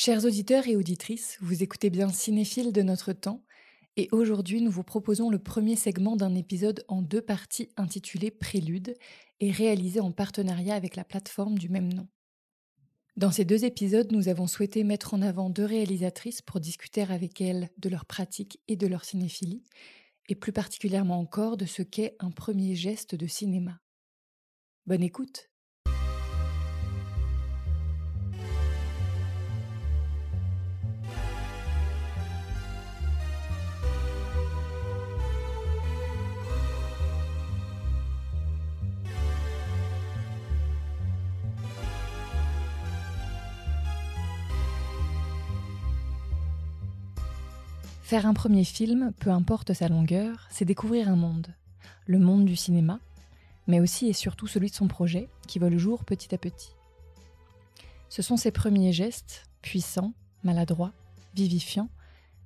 Chers auditeurs et auditrices, vous écoutez bien Cinéphile de notre temps et aujourd'hui nous vous proposons le premier segment d'un épisode en deux parties intitulé Prélude et réalisé en partenariat avec la plateforme du même nom. Dans ces deux épisodes, nous avons souhaité mettre en avant deux réalisatrices pour discuter avec elles de leur pratique et de leur cinéphilie et plus particulièrement encore de ce qu'est un premier geste de cinéma. Bonne écoute! Faire un premier film, peu importe sa longueur, c'est découvrir un monde. Le monde du cinéma, mais aussi et surtout celui de son projet, qui voit le jour petit à petit. Ce sont ces premiers gestes, puissants, maladroits, vivifiants,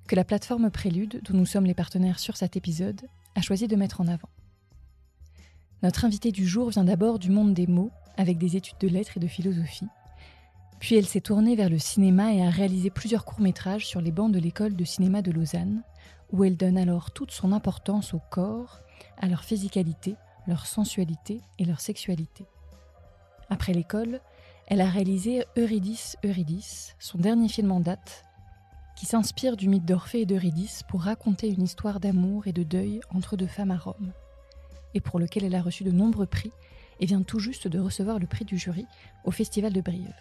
que la plateforme Prélude, dont nous sommes les partenaires sur cet épisode, a choisi de mettre en avant. Notre invitée du jour vient d'abord du monde des mots, avec des études de lettres et de philosophie. Puis elle s'est tournée vers le cinéma et a réalisé plusieurs courts-métrages sur les bancs de l'école de cinéma de Lausanne, où elle donne alors toute son importance au corps, à leur physicalité, leur sensualité et leur sexualité. Après l'école, elle a réalisé Eurydice, Eurydice, son dernier film en date, qui s'inspire du mythe d'Orphée et d'Eurydice pour raconter une histoire d'amour et de deuil entre deux femmes à Rome, et pour lequel elle a reçu de nombreux prix et vient tout juste de recevoir le prix du jury au Festival de Brive.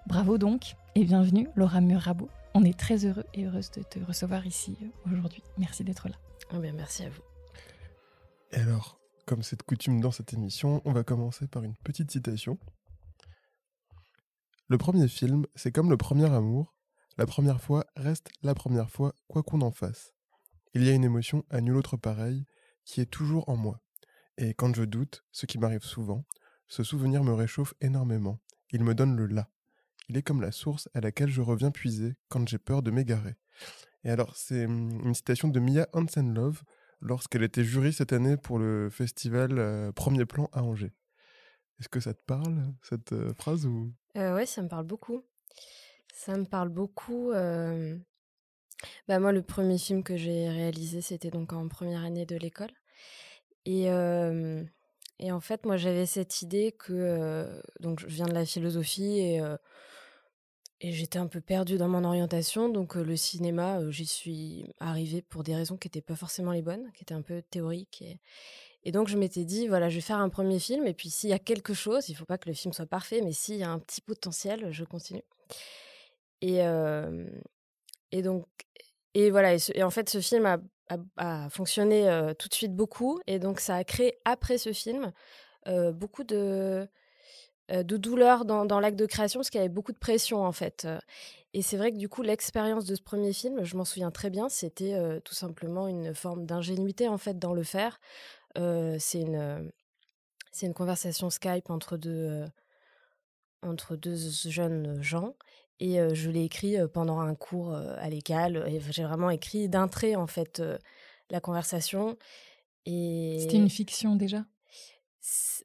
Bravo donc, et bienvenue Laura Murabeau. On est très heureux et heureuse de te recevoir ici aujourd'hui. Merci d'être là. Oh bien, merci à vous. Et alors, comme c'est de coutume dans cette émission, on va commencer par une petite citation. Le premier film, c'est comme le premier amour. La première fois reste la première fois, quoi qu'on en fasse. Il y a une émotion à nul autre pareille qui est toujours en moi. Et quand je doute, ce qui m'arrive souvent, ce souvenir me réchauffe énormément. Il me donne le là. Il est comme la source à laquelle je reviens puiser quand j'ai peur de m'égarer. Et alors, c'est une citation de Mia Hansen-Løve lorsqu'elle était jury cette année pour le festival Premier Plan à Angers. Est-ce que ça te parle, cette phrase ou... Ouais, ça me parle beaucoup. Ça me parle beaucoup. Moi, le premier film que j'ai réalisé, c'était donc en première année de l'école. Et, et en fait, moi, j'avais cette idée que... donc, je viens de la philosophie et j'étais un peu perdue dans mon orientation. Donc, le cinéma, j'y suis arrivée pour des raisons qui n'étaient pas forcément les bonnes, qui étaient un peu théoriques. Et donc, je m'étais dit, voilà, je vais faire un premier film. Et puis, s'il y a quelque chose, il ne faut pas que le film soit parfait, mais s'il y a un petit potentiel, je continue. Et, et donc, et voilà. Et en fait, ce film a fonctionné tout de suite beaucoup. Et donc, ça a créé, après ce film, beaucoup de douleur dans l'acte de création, parce qu'il y avait beaucoup de pression, en fait. Et c'est vrai que, du coup, l'expérience de ce premier film, je m'en souviens très bien, c'était tout simplement une forme d'ingénuité, en fait, dans le faire. C'est une conversation Skype entre deux jeunes gens et je l'ai écrit pendant un cours à l'école et j'ai vraiment écrit d'un trait en fait la conversation C'était une et fiction déjà?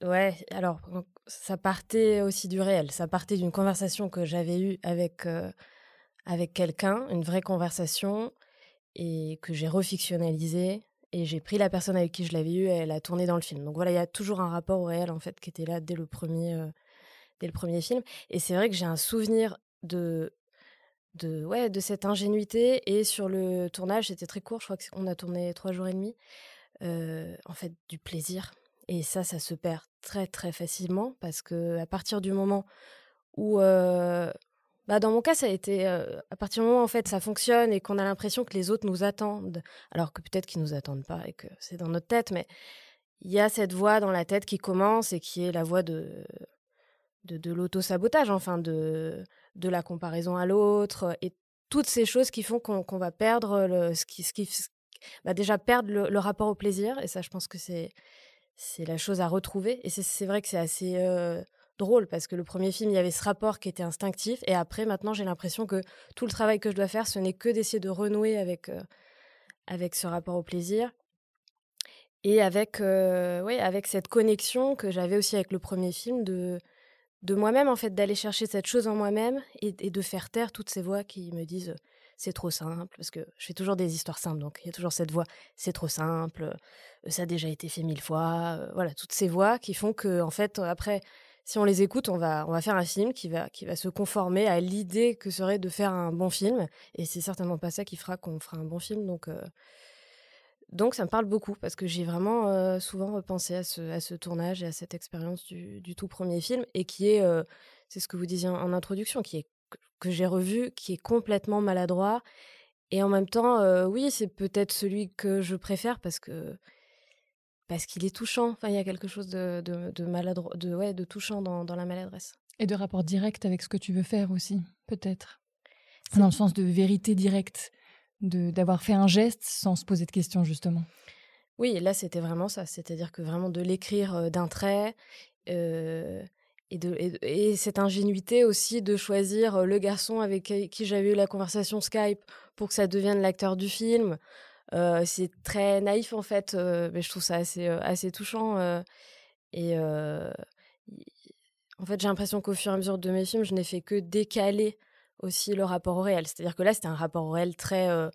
ouais, alors ça partait aussi du réel, ça partait d'une conversation que j'avais eue avec quelqu'un, une vraie conversation et que j'ai refictionnalisée et j'ai pris la personne avec qui je l'avais eue et elle a tourné dans le film. Donc voilà, il y a toujours un rapport au réel en fait qui était là dès le premier film. Et c'est vrai que j'ai un souvenir de cette ingénuité. Et sur le tournage, c'était très court, je crois qu'on a tourné 3 jours et demi, en fait, du plaisir. Et ça se perd très, très facilement parce qu'à partir du moment où, dans mon cas, ça a été, à partir du moment où, en fait, ça fonctionne et qu'on a l'impression que les autres nous attendent, alors que peut-être qu'ils nous attendent pas et que c'est dans notre tête, mais il y a cette voix dans la tête qui commence et qui est la voix de l'auto-sabotage, enfin de la comparaison à l'autre et toutes ces choses qui font qu'on va perdre déjà perdre le rapport au plaisir. Et ça, je pense que c'est la chose à retrouver. Et c'est vrai que c'est assez drôle parce que le premier film, il y avait ce rapport qui était instinctif et après, maintenant, j'ai l'impression que tout le travail que je dois faire, ce n'est que d'essayer de renouer avec ce rapport au plaisir et avec cette connexion que j'avais aussi avec le premier film de moi-même, en fait, d'aller chercher cette chose en moi-même et de faire taire toutes ces voix qui me disent c'est trop simple, parce que je fais toujours des histoires simples, donc il y a toujours cette voix c'est trop simple, ça a déjà été fait 1000 fois, voilà, toutes ces voix qui font que, en fait, après, si on les écoute, on va faire un film qui va se conformer à l'idée que serait de faire un bon film, et c'est certainement pas ça qui fera qu'on fera un bon film, donc ça me parle beaucoup parce que j'ai vraiment souvent repensé à ce tournage et à cette expérience du tout premier film et qui est, c'est ce que vous disiez en introduction, que j'ai revu, qui est complètement maladroit et en même temps, oui, c'est peut-être celui que je préfère parce qu'il est touchant. Enfin, il y a quelque chose de maladroit, de touchant dans la maladresse. Et de rapport direct avec ce que tu veux faire aussi, peut-être. C'est Dans le sens de vérité directe, d'avoir fait un geste sans se poser de questions, justement. Oui, là, c'était vraiment ça. C'est-à-dire que vraiment de l'écrire d'un trait, euh, et cette ingénuité aussi de choisir le garçon avec qui j'avais eu la conversation Skype pour que ça devienne l'acteur du film. C'est très naïf, en fait, mais je trouve ça assez touchant. Et y- En fait, j'ai l'impression qu'au fur et à mesure de mes films, je n'ai fait que décaler aussi le rapport au réel. C'est-à-dire que là, c'était un rapport au réel très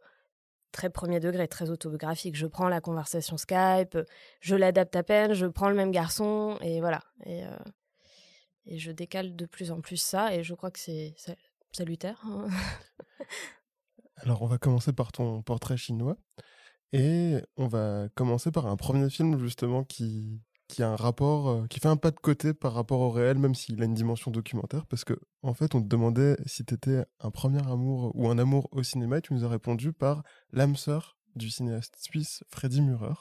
premier degré, très autobiographique. Je prends la conversation Skype, je l'adapte à peine, je prends le même garçon et voilà. Et je décale de plus en plus ça et je crois que c'est salutaire, hein. Alors, on va commencer par ton portrait chinois. Et on va commencer par un premier film, justement, qui a un rapport, qui fait un pas de côté par rapport au réel, même s'il a une dimension documentaire. Parce que, en fait, on te demandait si tu étais un premier amour ou un amour au cinéma, et tu nous as répondu par l'âme sœur du cinéaste suisse Freddy Mürer.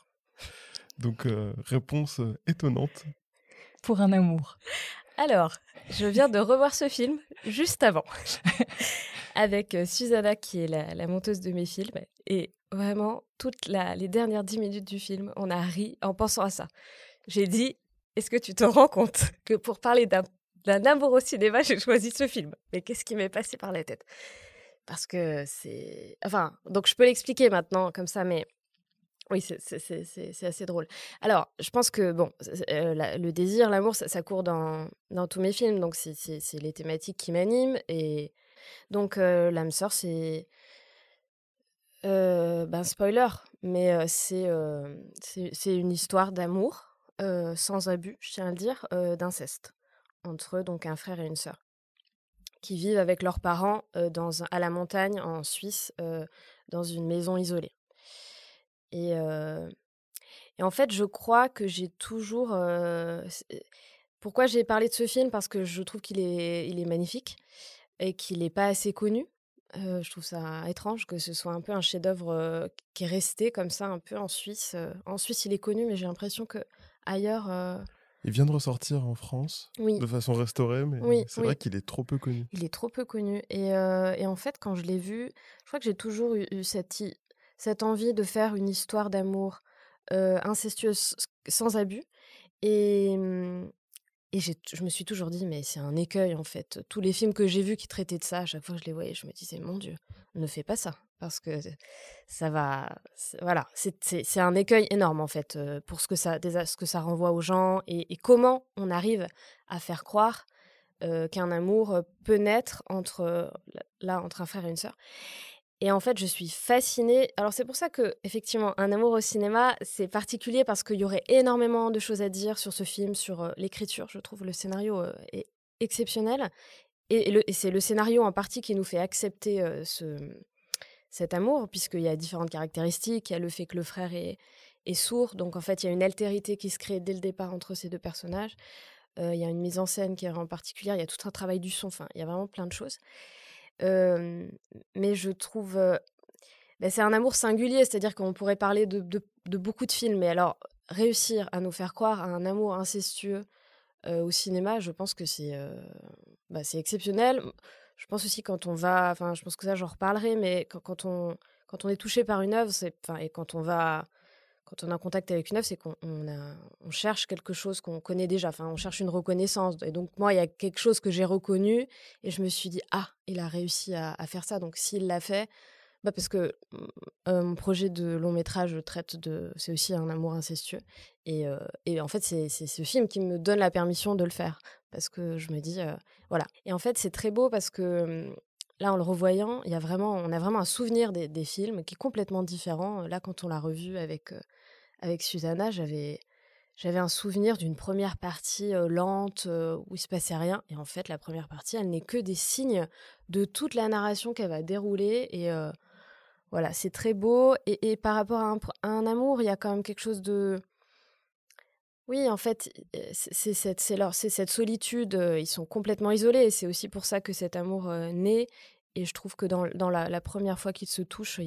Donc, réponse étonnante. Pour un amour. Alors, je viens de revoir ce film juste avant, avec Susanna, qui est la monteuse de mes films. Et vraiment, les dernières 10 minutes du film, on a ri en pensant à ça. J'ai dit, est-ce que tu te rends compte que pour parler d'un amour au cinéma, j'ai choisi ce film? Mais qu'est-ce qui m'est passé par la tête? Parce que c'est... Enfin, donc je peux l'expliquer maintenant comme ça, mais oui, c'est assez drôle. Alors, je pense que, bon, le désir, l'amour, ça court dans tous mes films, donc c'est les thématiques qui m'animent. Et donc, l'âme sœur, ben, spoiler, mais c'est une histoire d'amour, sans abus, je tiens à le dire, d'inceste, entre donc un frère et une sœur, qui vivent avec leurs parents à la montagne en Suisse, dans une maison isolée. Et, euh, Et en fait, je crois que j'ai toujours, pourquoi j'ai parlé de ce film? Parce que je trouve qu'il est magnifique et qu'il est pas assez connu. Je trouve ça étrange que ce soit un peu un chef-d'œuvre, qui est resté comme ça un peu en Suisse. En Suisse, il est connu, mais j'ai l'impression qu'ailleurs, Il vient de ressortir en France, oui, de façon restaurée, mais oui, c'est vrai oui, qu'il est trop peu connu. il est trop peu connu. Et en fait, quand je l'ai vu, je crois que j'ai toujours eu cette envie de faire une histoire d'amour, incestueuse sans abus. Et je me suis toujours dit: «Mais c'est un écueil, en fait». Tous les films que j'ai vus qui traitaient de ça, à chaque fois que je les voyais, je me disais: «Mon Dieu, ne fais pas ça, parce que ça va» voilà, c'est un écueil énorme, en fait, pour ce que ça renvoie aux gens et comment on arrive à faire croire, qu'un amour, peut naître entre un frère et une sœur. Et en fait, je suis fascinée. Alors, c'est pour ça que, effectivement, Un amour au cinéma, c'est particulier parce qu'il y aurait énormément de choses à dire sur ce film, sur l'écriture. Je trouve le scénario est exceptionnel. Et c'est le scénario en partie qui nous fait accepter cet amour, puisqu'il y a différentes caractéristiques. Il y a le fait que le frère est sourd. Donc, en fait, il y a une altérité qui se crée dès le départ entre ces deux personnages. Il y a une mise en scène qui est vraiment particulière. Il y a tout un travail du son. Enfin, il y a vraiment plein de choses. Hem, mais je trouve, bah, c'est un amour singulier, c'est-à-dire qu'on pourrait parler de beaucoup de films, mais alors réussir à nous faire croire à un amour incestueux, au cinéma, je pense que bah, c'est exceptionnel. Je pense aussi enfin, je pense que ça, j'en reparlerai, mais quand on est touché par une œuvre, et quand on est en contact avec une œuvre, c'est qu'on cherche quelque chose qu'on connaît déjà, enfin, on cherche une reconnaissance. Et donc, moi, il y a quelque chose que j'ai reconnu et je me suis dit: «Ah, il a réussi à faire ça, donc s'il l'a fait, Parce que mon projet de long métrage traite c'est aussi un amour incestueux. Et en fait, c'est ce film qui me donne la permission de le faire. Parce que je me dis, voilà. Et en fait, c'est très beau parce que là, en le revoyant, on a vraiment un souvenir des films qui est complètement différent. Là, quand on l'a revu avec Susanna, j'avais un souvenir d'une première partie lente où il se passait rien. Et en fait, la première partie, elle n'est que des signes de toute la narration qu'elle va dérouler. Et voilà, c'est très beau. Et par rapport à un amour, il y a quand même quelque chose de... Oui, en fait, c'est cette solitude. Ils sont complètement isolés. Et c'est aussi pour ça que cet amour naît. Et je trouve que dans la première fois qu'ils se touchent,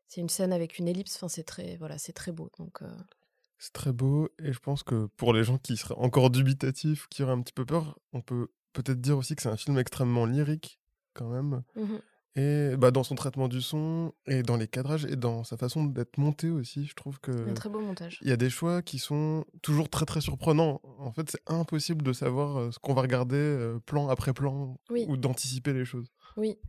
c'est une scène avec une ellipse. Enfin, voilà, c'est très beau. Donc, C'est très beau et je pense que pour les gens qui seraient encore dubitatifs, qui auraient un petit peu peur, on peut peut-être dire aussi que c'est un film extrêmement lyrique quand même. mhm. Et bah, dans son traitement du son et dans les cadrages et dans sa façon d'être monté aussi, je trouve Un que très beau montage. il y a des choix qui sont toujours très très surprenants. En fait, c'est impossible de savoir ce qu'on va regarder plan après plan Oui. ou d'anticiper les choses. Oui,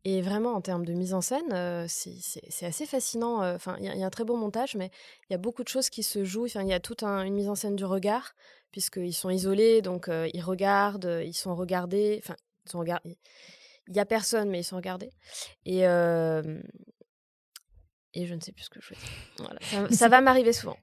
et vraiment en termes de mise en scène, c'est assez fascinant. Enfin, il y a un très beau montage, mais il y a beaucoup de choses qui se jouent. Enfin, il y a toute une mise en scène du regard, puisqu'ils sont isolés, donc ils regardent, ils sont regardés. Enfin, il y a personne, mais ils sont regardés. Et, et je ne sais plus ce que je veux dire. Voilà, Mais ça va m'arriver souvent.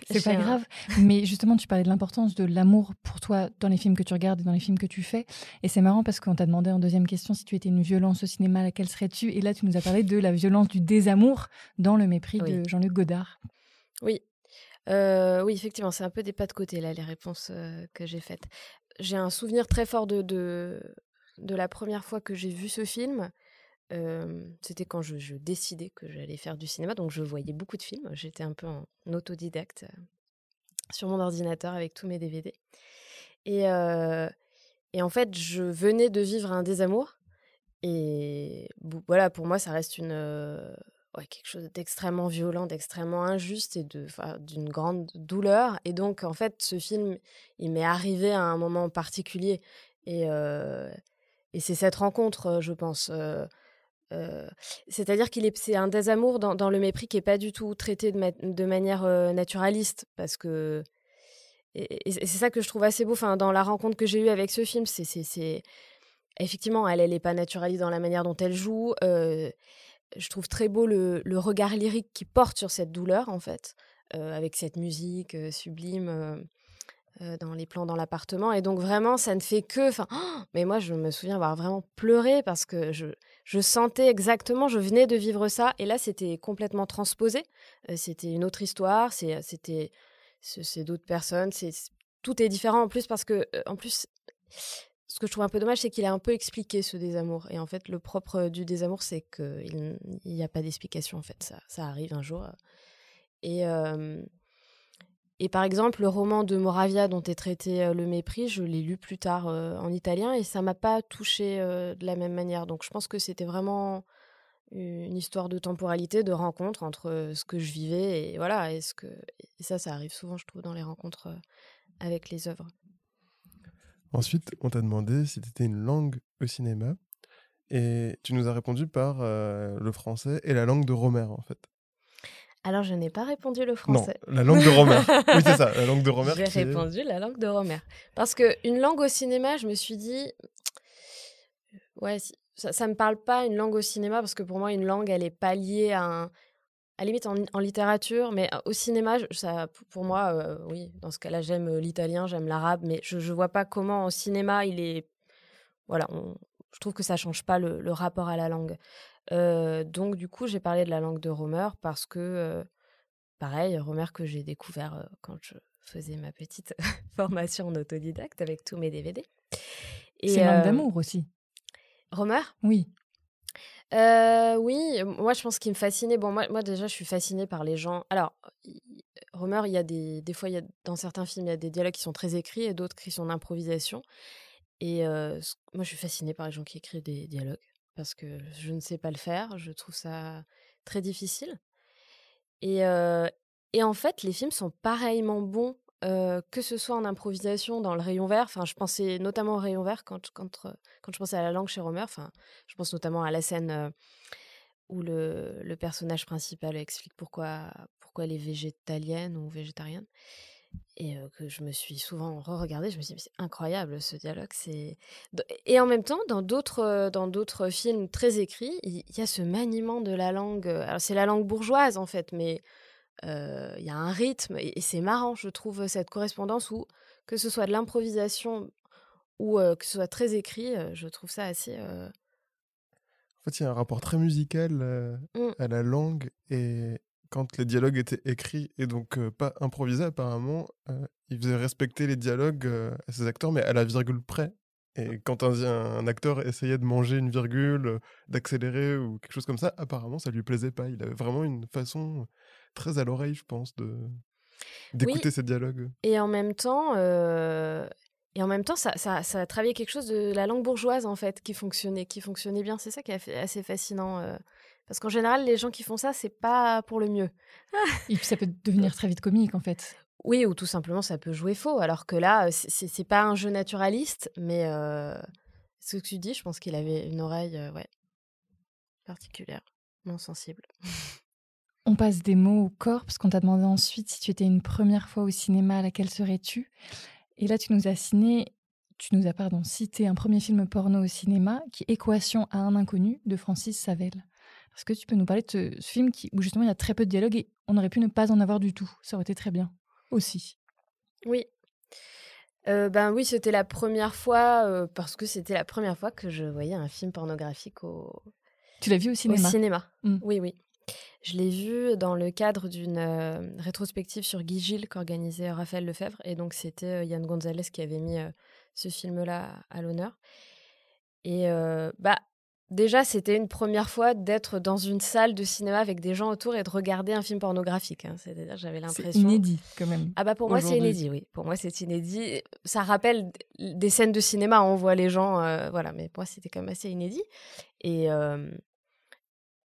c'est pas J'ai un- grave. Mais justement, tu parlais de l'importance de l'amour pour toi dans les films que tu regardes et dans les films que tu fais. Et c'est marrant parce qu'on t'a demandé en deuxième question si tu étais une violence au cinéma, laquelle serais-tu? Et là, tu nous as parlé de la violence du désamour dans Le Mépris Oui, de Jean-Luc Godard. oui. Oui, effectivement, c'est un peu des pas de côté, là, les réponses que j'ai faites. J'ai un souvenir très fort de la première fois que j'ai vu ce film. C'était quand je décidais que j'allais faire du cinéma, donc je voyais beaucoup de films. J'étais un peu en autodidacte sur mon ordinateur avec tous mes DVD. Et, euh, et en fait, je venais de vivre un désamour. Et voilà, pour moi, ça reste ouais, quelque chose d'extrêmement violent, d'extrêmement injuste et d'une grande douleur. Et donc, en fait, ce film, il m'est arrivé à un moment particulier. Et, euh, et c'est cette rencontre, je pense. Euh, C'est-à-dire c'est un désamour dans le mépris qui n'est pas du tout traité de manière naturaliste. Parce que. Et c'est ça que je trouve assez beau, enfin, dans la rencontre que j'ai eue avec ce film. Effectivement, elle est pas naturaliste dans la manière dont elle joue. Je trouve très beau le regard lyrique qui porte sur cette douleur, en fait, avec cette musique sublime dans les plans dans l'appartement. Et donc, vraiment, ça ne fait que... Enfin, mais moi, je me souviens avoir vraiment pleuré parce que je sentais exactement, je venais de vivre ça. Et là, c'était complètement transposé. C'était une autre histoire, c'est d'autres personnes. Tout est différent en plus parce que, en plus, ce que je trouve un peu dommage, c'est qu'il a un peu expliqué ce désamour. Et en fait, le propre du désamour, c'est qu'il n'y a pas d'explication. En fait, ça arrive un jour. Et, euh, et par exemple, le roman de Moravia dont est traité Le Mépris, je l'ai lu plus tard en italien et ça m'a pas touchée de la même manière. Donc, je pense que c'était vraiment une histoire de temporalité, de rencontre entre ce que je vivais et voilà. Et ça arrive souvent, je trouve, dans les rencontres avec les œuvres. Ensuite, on t'a demandé si tu étais une langue au cinéma et tu nous as répondu par le français et la langue de Romer en fait. Alors, je n'ai pas répondu le Non, français. la langue de Romer. Oui, c'est ça, la langue de Romer J'ai qui est... répondu la langue de Romer. Parce qu'une langue au cinéma, je me suis dit, ouais, ça me parle pas une langue au cinéma, parce que pour moi, une langue, elle est pas liée à la limite en littérature, mais au cinéma, pour moi, oui, dans ce cas-là, j'aime l'italien, j'aime l'arabe, mais je vois pas comment au cinéma, voilà, je trouve que ça change pas le rapport à la langue. Donc, du coup, j'ai parlé de la langue de Romer parce que pareil, Romer que j'ai découvert quand je faisais ma petite formation en autodidacte avec tous mes DVD. C'est Et manque d'amour aussi. Romer, Oui. oui, moi je pense qu'il me fascinait. Bon, moi déjà, je suis fascinée par les gens. Alors, Romer, il y a des fois, dans certains films, il y a des dialogues qui sont très écrits et d'autres qui sont d'improvisation. Et moi, je suis fascinée par les gens qui écrivent des dialogues parce que je ne sais pas le faire. Je trouve ça très difficile. Et, heu et en fait, les films sont pareillement bons, que ce soit en improvisation dans Le Rayon Vert. Enfin, je pensais notamment au Rayon Vert quand je pensais à la langue chez Romer. Enfin, je pense notamment à la scène, où le personnage principal explique pourquoi elle est végétalienne ou végétarienne. Et que je me suis souvent re-regardée, je me suis dit: «Mais c'est incroyable ce dialogue, c'est» et en même temps, dans d'autres films très écrits, il y a ce maniement de la langue, alors c'est la langue bourgeoise en fait, mais il y a un rythme et c'est marrant, je trouve, cette correspondance où que ce soit de l'improvisation ou que ce soit très écrit, je trouve ça assez, En fait, il y a un rapport très musical mmh, à la langue et quand les dialogues étaient écrits et donc pas improvisés apparemment, ils faisaient respecter les dialogues à ses acteurs, mais à la virgule près. Et quand un acteur essayait de manger une virgule, d'accélérer ou quelque chose comme ça, apparemment ça lui plaisait pas. Il avait vraiment une façon très à l'oreille, je pense, oui. d'écouter ces dialogues. Et en même temps, ça a travaillé quelque chose de la langue bourgeoise, en fait, qui fonctionnait bien. C'est ça qui est assez fascinant, parce qu'en général, les gens qui font ça, c'est pas pour le mieux. Et puis ça peut devenir très vite comique en fait. Oui, ou tout simplement, ça peut jouer faux, alors que là, c'est pas un jeu naturaliste, mais ce que tu dis, je pense qu'il avait une oreille, ouais, particulièrement sensible. On passe des mots au corps, parce qu'on t'a demandé ensuite si tu étais une première fois au cinéma, laquelle serais-tu? Et là, cité un premier film porno au cinéma, qui est Équation à un inconnu de Francis Savel. Est-ce que tu peux nous parler de ce film où justement il y a très peu de dialogue et on aurait pu ne pas en avoir du tout? Ça aurait été très bien aussi. Oui, ben, oui, c'était la première fois, parce que c'était la première fois que je voyais un film pornographique Tu l'as vu au au cinéma? cinéma. Mmh. Oui, oui. Je l'ai vu dans le cadre d'une, rétrospective sur Guy Gilles qu'organisait Raphaël Lefebvre et donc c'était, Yann Gonzalez qui avait mis, ce film-là à l'honneur et bah, déjà, c'était une première fois d'être dans une salle de cinéma avec des gens autour et de regarder un film pornographique, hein. C'est-à-dire, j'avais C'est l'impression inédit quand même, ah bah, pour moi, c'est aujourd'hui. inédit, oui. Pour moi, c'est inédit. Ça rappelle des scènes de cinéma, on voit les gens, voilà, mais pour moi, c'était quand même assez inédit et hem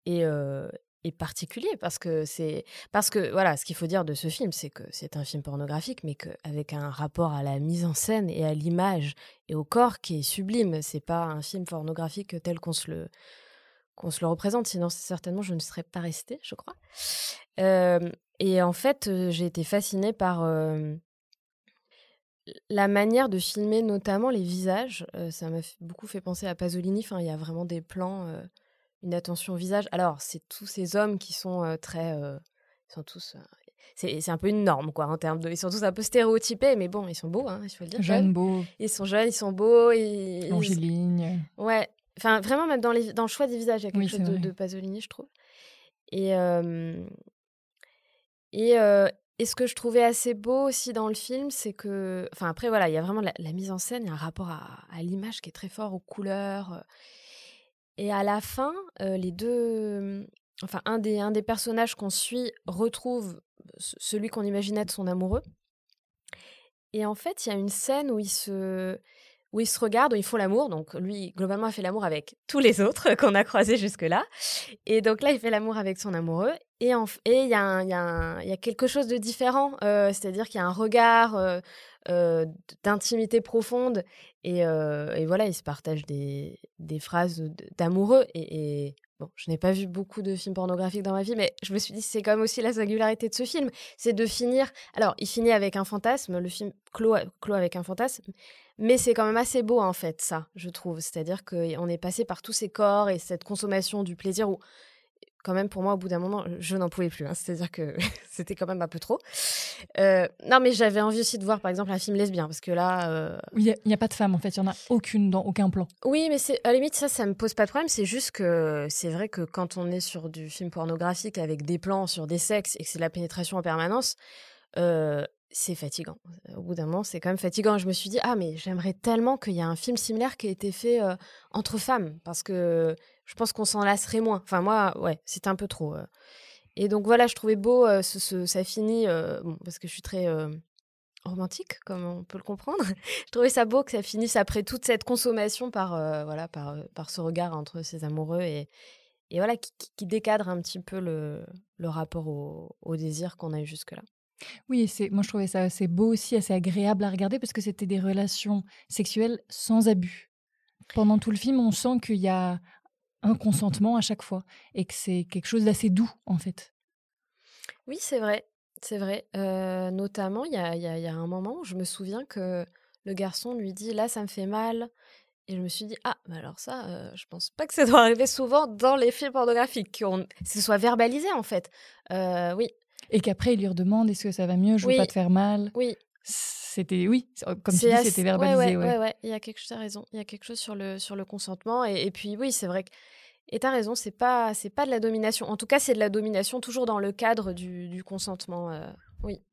et heu et particulier parce que voilà, ce qu'il faut dire de ce film, c'est que c'est un film pornographique, mais qu'avec un rapport à la mise en scène et à l'image et au corps qui est sublime. C'est pas un film pornographique tel qu'on se le représente, sinon certainement je ne serais pas restée, je crois. Hem et en fait, j'ai été fascinée par, la manière de filmer notamment les visages. Ça m'a beaucoup fait penser à Pasolini. Enfin, il y a vraiment des plans, une attention au visage. Alors, c'est tous ces hommes qui sont, ils sont tous, c'est un peu une norme quoi en termes de ils sont tous un peu stéréotypés, mais bon, ils sont beaux, hein, il faut le dire quand même. Jeune, beau, Ils sont jeunes, ils sont beaux, ils longiligne. ouais, enfin vraiment même dans le choix des visages, il y a quelque Oui, chose c'est de vrai. Pasolini, je trouve et hem et et ce que je trouvais assez beau aussi dans le film, c'est que enfin après voilà, il y a vraiment la mise en scène, il y a un rapport à l'image qui est très fort, aux couleurs, et à la fin, les 2, enfin un des personnages qu'on suit retrouve celui qu'on imaginait être son amoureux et en fait, il y a une scène où ils se regardent, où ils font l'amour. Donc lui, globalement, a fait l'amour avec tous les autres qu'on a croisés jusque-là. Et donc là, il fait l'amour avec son amoureux. Et il y a quelque chose de différent. C'est-à-dire qu'il y a un regard d'intimité profonde. Et voilà, ils se partagent des phrases d'amoureux. Et bon, je n'ai pas vu beaucoup de films pornographiques dans ma vie, mais je me suis dit, c'est quand même aussi la singularité de ce film. C'est de finir. Alors, il finit avec un fantasme. Le film clôt avec un fantasme. Mais c'est quand même assez beau, en fait, ça, je trouve. C'est-à-dire qu'on est passé par tous ces corps et cette consommation du plaisir où, quand même, pour moi, au bout d'un moment, je n'en pouvais plus, hein. C'est-à-dire que c'était quand même un peu trop. Non, mais j'avais envie aussi de voir, par exemple, un film lesbien, parce que là, Oui, il y a pas de femme en fait, il y en a aucune dans aucun plan. oui, mais à la limite, ça me pose pas de problème. C'est juste que c'est vrai que quand on est sur du film pornographique avec des plans sur des sexes et que c'est de la pénétration en permanence, c'est fatigant. Au bout d'un moment, c'est quand même fatigant. Je me suis dit: «Ah mais j'aimerais tellement qu'il y ait un film similaire qui ait été fait, entre femmes», parce que je pense qu'on s'en lasserait moins. Enfin moi, ouais, c'était un peu trop, et donc voilà, je trouvais beau, ça finit, bon, parce que je suis très, romantique, comme on peut le comprendre. Je trouvais ça beau que ça finisse après toute cette consommation par, voilà, par ce regard entre ces amoureux et voilà, qui décadre un petit peu le rapport au désir qu'on a eu jusque-là. Oui, et moi je trouvais ça assez beau aussi, assez agréable à regarder parce que c'était des relations sexuelles sans abus. Pendant tout le film, on sent qu'il y a un consentement à chaque fois et que c'est quelque chose d'assez doux en fait. Oui, c'est vrai, c'est vrai. Notamment, il y a un moment où je me souviens que le garçon lui dit: «Là, ça me fait mal». Et je me suis dit: «Ah, mais alors ça, je pense pas que ça doit arriver souvent dans les films pornographiques, que ce soit verbalisé, en fait». Oui, Et qu'après il lui redemande: «Est-ce que ça va mieux? Je veux pas oui, te faire mal». oui, C'était oui, comme tu c'est dis, ass c'était ouais, verbalisé, ouais, ouais. ouais, ouais, il y a quelque chose tu raison, il y a quelque chose sur le consentement et puis oui, c'est vrai que et tu raison, c'est pas de la domination. En tout cas, c'est de la domination toujours dans le cadre du consentement, oui.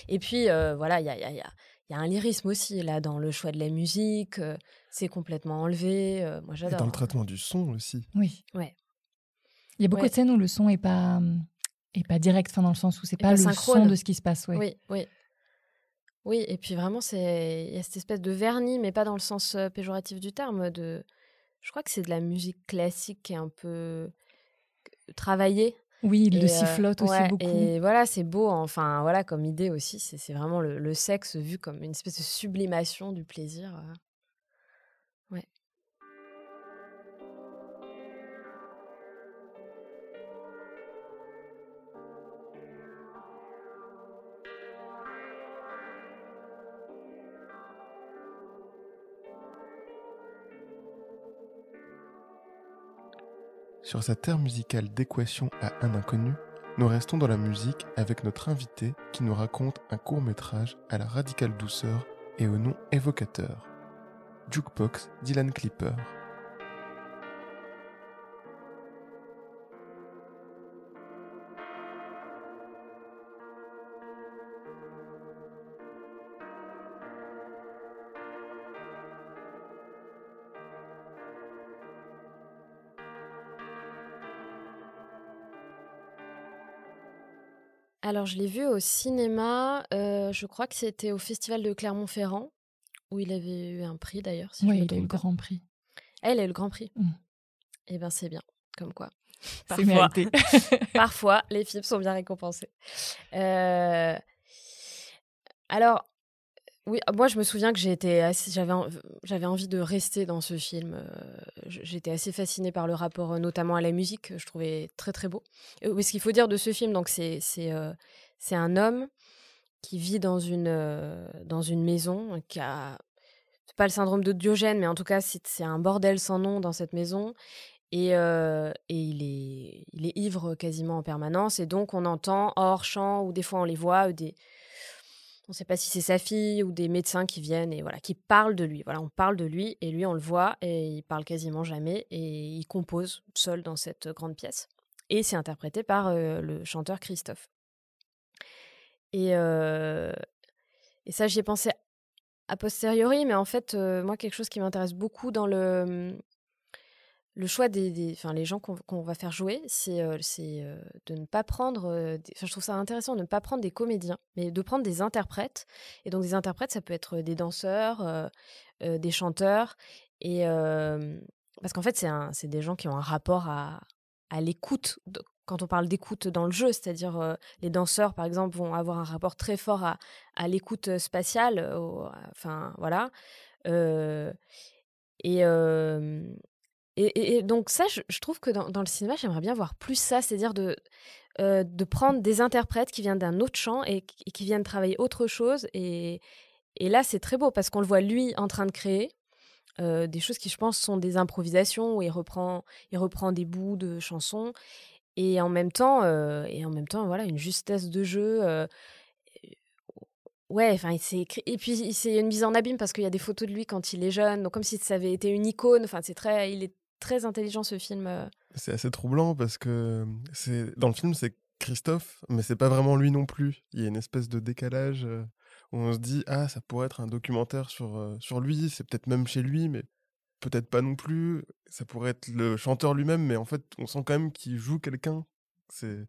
Et puis, voilà, il y a un lyrisme aussi, là, dans le choix de la musique, c'est complètement enlevé, moi Et dans le j'adore, hein. traitement du son aussi. Oui. Ouais, Il y a beaucoup de ouais, scènes où le son est pas direct, enfin dans le sens où c'est et pas pas le son synchrone. de ce qui se passe, ouais. Oui, oui. Oui et puis vraiment il y a cette espèce de vernis, mais pas dans le sens, péjoratif du terme, je crois que c'est de la musique classique qui est un peu travaillée Oui, il le et sifflote aussi ouais beaucoup. et voilà, c'est beau, enfin voilà, comme idée aussi, c'est vraiment le sexe vu comme une espèce de sublimation du plaisir, ouais. Sur cette aire musicale d'équation à un inconnu, nous restons dans la musique avec notre invité qui nous raconte un court-métrage à la radicale douceur et au nom évocateur. Jukebox Dylan Clipper. Alors je l'ai vu au cinéma, je crois que c'était au festival de Clermont-Ferrand, où il avait eu un prix d'ailleurs, si je Ouais, me il a eu le trompe pas. grand prix. Ah, il a eu le grand prix? Mmh. Eh ben, c'est bien, comme quoi. C'est Parfois, mérité. parfois, les films sont bien récompensés. Heu, alors, oui, moi, je me souviens que j'avais envie de rester dans ce film, j'étais assez fascinée par le rapport, notamment à la musique, que je trouvais très, très beau. Oui, ce qu'il faut dire de ce film, donc c'est un homme qui vit dans une maison, qui a c'est pas le syndrome de Diogène, mais en tout cas, c'est un bordel sans nom dans cette maison et il est ivre quasiment en permanence et donc on entend hors champ ou des fois on les voit, on ne sait pas si c'est sa fille ou des médecins qui viennent et voilà, qui parlent de lui. Voilà, on parle de lui et lui on le voit et il parle quasiment jamais et il compose seul dans cette grande pièce et c'est interprété par, le chanteur Christophe et heu et ça j'y ai pensé a posteriori mais en fait, moi quelque chose qui m'intéresse beaucoup dans le choix des enfin, les gens qu'on va faire jouer, c'est de ne pas prendre, des enfin, je trouve ça intéressant de ne pas prendre des comédiens, mais de prendre des interprètes et donc des interprètes, ça peut être des danseurs, des chanteurs et parce qu'en fait, c'est des gens qui ont un rapport à l'écoute de quand on parle d'écoute dans le jeu, c'est-à-dire, les danseurs, par exemple, vont avoir un rapport très fort à l'écoute, spatiale, enfin, voilà, heu et hem et donc ça, je trouve que dans le cinéma, j'aimerais bien voir plus ça, c'est-à-dire de prendre des interprètes qui viennent d'un autre champ et qui viennent travailler autre chose et là, c'est très beau parce qu'on le voit lui en train de créer, des choses qui, je pense, sont des improvisations où il reprend des bouts de chansons et en même temps, voilà, une justesse de jeu, ouais, enfin, il s'est écrit et puis c'est une mise en abîme parce qu'il y a des photos de lui quand il est jeune, donc comme si ça avait été une icône, enfin, il est très intelligent ce film, C'est assez troublant parce que dans le film, c'est Christophe, mais c'est pas vraiment lui non plus. Il y a une espèce de décalage où on se dit: «Ah, ça pourrait être un documentaire sur lui, c'est peut-être même chez lui, mais peut-être pas non plus. Ça pourrait être le chanteur lui-même, mais en fait, on sent quand même qu'il joue quelqu'un». C'est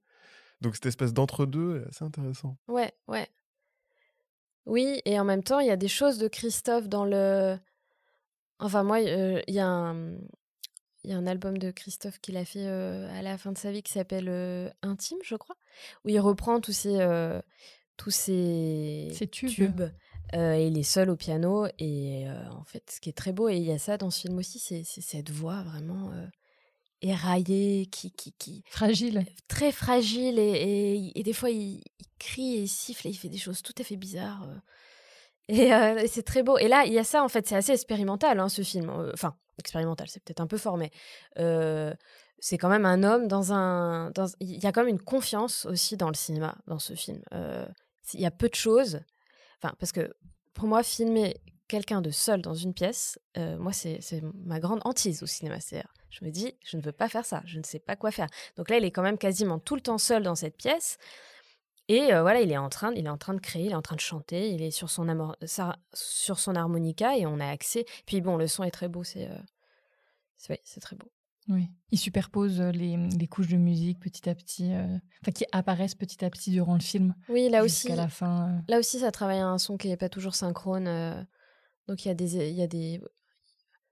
donc cette espèce d'entre-deux est assez intéressant. ouais, ouais. Oui et en même temps, il y a des choses de Christophe dans le enfin moi, il y a un album de Christophe qu'il a fait, à la fin de sa vie qui s'appelle, Intime, je crois, où il reprend tous ces C'est tube. tubes, et il est seul au piano et en fait, ce qui est très beau et il y a ça dans ce film aussi, c'est cette voix vraiment, éraillé, Fragile. très fragile et des fois il crie et il siffle et il fait des choses tout à fait bizarres. Et c'est très beau. Et là, il y a ça, en fait, c'est assez expérimental, hein, ce film. Enfin, expérimental, c'est peut-être un peu fort, mais c'est quand même un homme il y a quand même une confiance aussi dans le cinéma, dans ce film. Il y a peu de choses. Enfin, parce que pour moi, filmer quelqu'un de seul dans une pièce, moi, c'est ma grande hantise au cinéma. C'est-à-dire, je me dis, je ne veux pas faire ça, je ne sais pas quoi faire. Donc là, il est quand même quasiment tout le temps seul dans cette pièce. Et voilà, il est en train de créer, il est en train de chanter, il est sur sur son harmonica et on a accès. Puis bon, le son est très beau, oui, c'est très beau. Oui. Il superpose les couches de musique petit à petit, qui apparaissent petit à petit durant le film. Oui, là jusqu'à aussi, la fin. là aussi, ça travaille un son qui n'est pas toujours synchrone. Donc il y a des,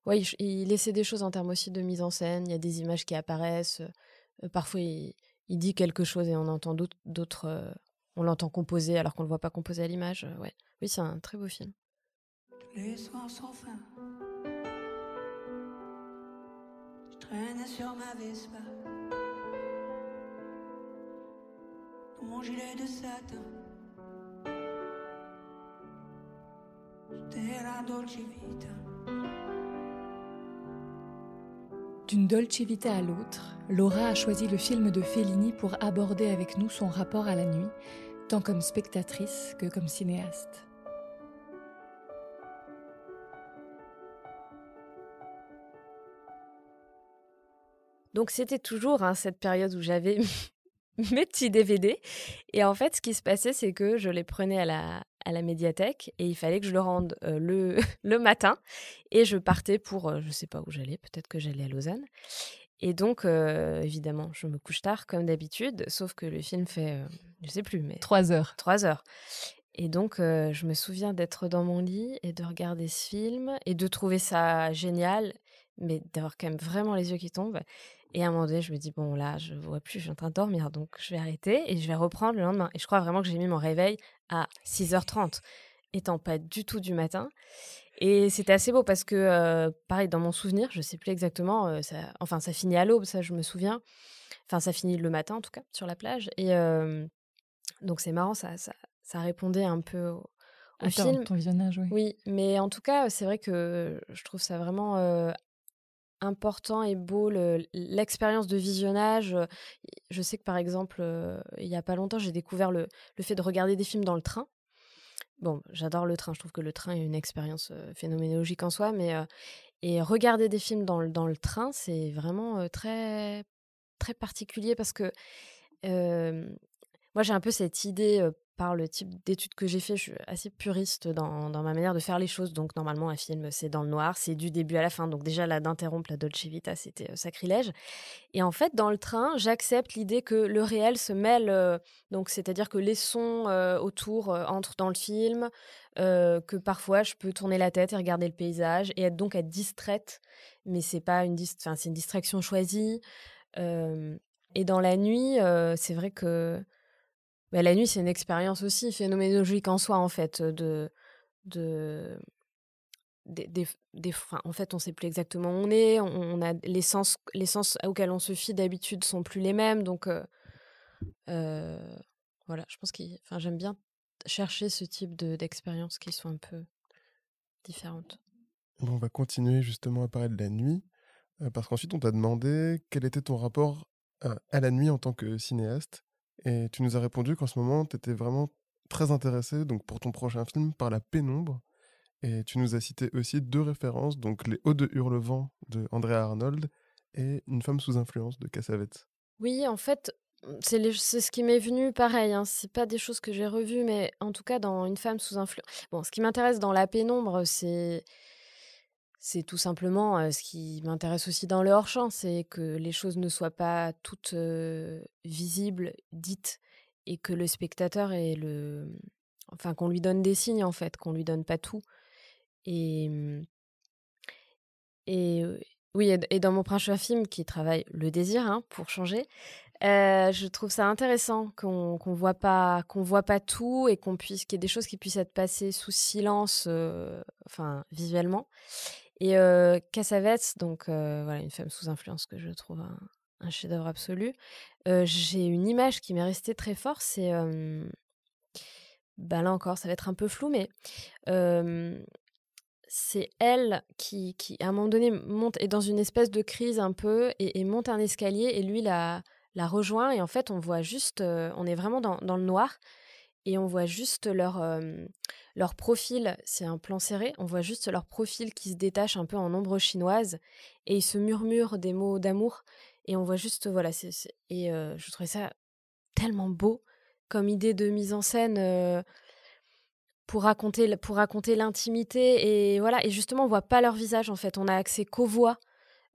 ouais, il essaie des choses en termes aussi de mise en scène. Il y a des images qui apparaissent. Parfois, il dit quelque chose et on entend d'autres. On l'entend composer alors qu'on ne le voit pas composer à l'image. Ouais. Oui, c'est un très beau film. Les soirs sans fin, je traînais sur ma Vespa, dans mon gilet de satin. J'étais la Dolce Vita. D'une Dolce Vita à l'autre, Laura a choisi le film de Fellini pour aborder avec nous son rapport à la nuit, tant comme spectatrice que comme cinéaste. Donc c'était toujours cette période où j'avais mes petits DVD. Et en fait, ce qui se passait, c'est que je les prenais à la médiathèque et il fallait que je le rende le matin. Et je partais pour, je ne sais pas où j'allais, peut-être que j'allais à Lausanne. Et donc, évidemment, je me couche tard comme d'habitude, sauf que le film fait, je ne sais plus, mais 3 heures. 3 heures. Et donc, je me souviens d'être dans mon lit et de regarder ce film et de trouver ça génial, mais d'avoir quand même vraiment les yeux qui tombent. Et à un moment donné, je me dis, bon, là, je ne vois plus, je suis en train de dormir, donc je vais arrêter et je vais reprendre le lendemain. Et je crois vraiment que j'ai mis mon réveil à 6h30, étant pas du tout du matin. Et c'était assez beau parce que, pareil, dans mon souvenir, je ne sais plus exactement, ça finit à l'aube, ça, je me souviens. Enfin, ça finit le matin, en tout cas, sur la plage. Et donc, c'est marrant, ça répondait un peu au film. Ton visionnage, oui. Oui, mais en tout cas, c'est vrai que je trouve ça vraiment important et beau, l'expérience de visionnage. Je sais que, par exemple, il n'y a pas longtemps, j'ai découvert le fait de regarder des films dans le train. Bon, j'adore le train, je trouve que le train est une expérience phénoménologique en soi, mais et regarder des films dans le train, c'est vraiment très, très particulier parce que moi, j'ai un peu cette idée, par le type d'études que j'ai fait, je suis assez puriste dans ma manière de faire les choses. Donc normalement, un film, c'est dans le noir, c'est du début à la fin. Donc déjà, là, d'interrompre la Dolce Vita, c'était sacrilège. Et en fait, dans le train, j'accepte l'idée que le réel se mêle, donc c'est-à-dire que les sons autour entrent dans le film, que parfois je peux tourner la tête et regarder le paysage et être distraite, mais c'est pas c'est une distraction choisie. Et dans la nuit, c'est vrai que la nuit, c'est une expérience aussi phénoménologique en soi, en fait, en fait, on sait plus exactement où on est, on a les sens auxquels on se fie d'habitude sont plus les mêmes, donc voilà, je pense j'aime bien chercher ce type d'expériences qui sont un peu différentes. Bon, on va continuer justement à parler de la nuit, parce qu'ensuite on t'a demandé quel était ton rapport à la nuit en tant que cinéaste, et tu nous as répondu qu'en ce moment tu étais vraiment très intéressé, donc pour ton prochain film, par la pénombre. Et tu nous as cité aussi 2 références, donc Les Hauts de Hurlevent de Andrea Arnold et Une femme sous influence de Cassavetes. Oui, en fait, c'est ce qui m'est venu pareil, hein, c'est pas des choses que j'ai revues, mais en tout cas dans Une femme sous influence. Bon, ce qui m'intéresse dans La pénombre, c'est tout simplement, ce qui m'intéresse aussi dans le hors-champ, c'est que les choses ne soient pas toutes, visibles, dites et que le spectateur qu'on lui donne des signes, en fait, qu'on lui donne pas tout. Et oui, et dans mon prochain film qui travaille le désir, hein, pour changer, je trouve ça intéressant qu'on voit pas tout et qu'il y ait des choses qui puissent être passées sous silence, visuellement. Et Cassavetes, donc voilà, une femme sous influence que je trouve un chef-d'œuvre absolu. J'ai une image qui m'est restée très fort, c'est, bah, là encore, ça va être un peu flou, mais hem, c'est elle qui, à un moment donné, est dans une espèce de crise un peu et monte un escalier et lui la rejoint et en fait, on voit juste, on est vraiment dans le noir et on voit juste leur profil. C'est un plan serré, on voit juste leur profil qui se détache un peu en ombre chinoise et ils se murmurent des mots d'amour et on voit juste, voilà, et je trouvais ça tellement beau comme idée de mise en scène, pour raconter l'intimité et voilà et justement, on voit pas leur visage, en fait. On a accès qu'aux voix,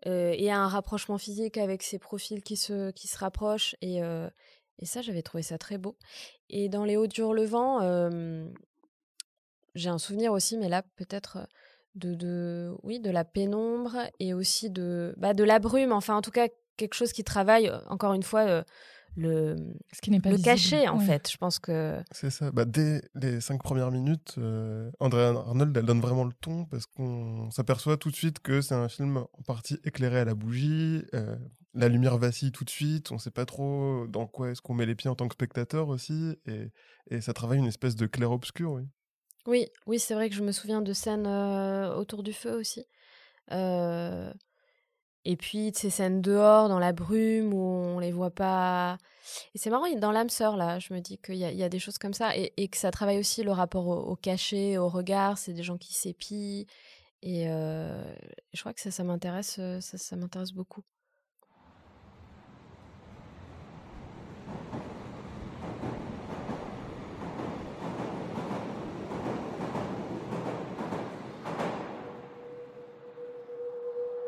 et à un rapprochement physique avec ces profils qui se rapprochent et ça, j'avais trouvé ça très beau et dans Les Hauts-du-Hurlevent, j'ai un souvenir aussi, mais là, peut-être, oui, de la pénombre et aussi de la brume. Enfin, en tout cas, quelque chose qui travaille, encore une fois, le, Ce qui n'est pas le visible. cachet, en Oui. fait. Je pense que... C'est ça. Bah, dès les 5 premières minutes, Andrea Arnold, elle donne vraiment le ton parce qu'on s'aperçoit tout de suite que c'est un film en partie éclairé à la bougie. La lumière vacille tout de suite. On sait pas trop dans quoi est-ce qu'on met les pieds en tant que spectateur aussi. Et ça travaille une espèce de clair-obscur, oui. Oui, oui, c'est vrai que je me souviens de scènes autour du feu aussi. Euh, et puis de ces scènes dehors, dans la brume, où on les voit pas. Et c'est marrant, dans l'âme sœur, là, je me dis qu'il y a des choses comme ça. Et que ça travaille aussi le rapport au cachet, au regard. C'est des gens qui s'épient. Et je crois que ça m'intéresse, ça m'intéresse beaucoup.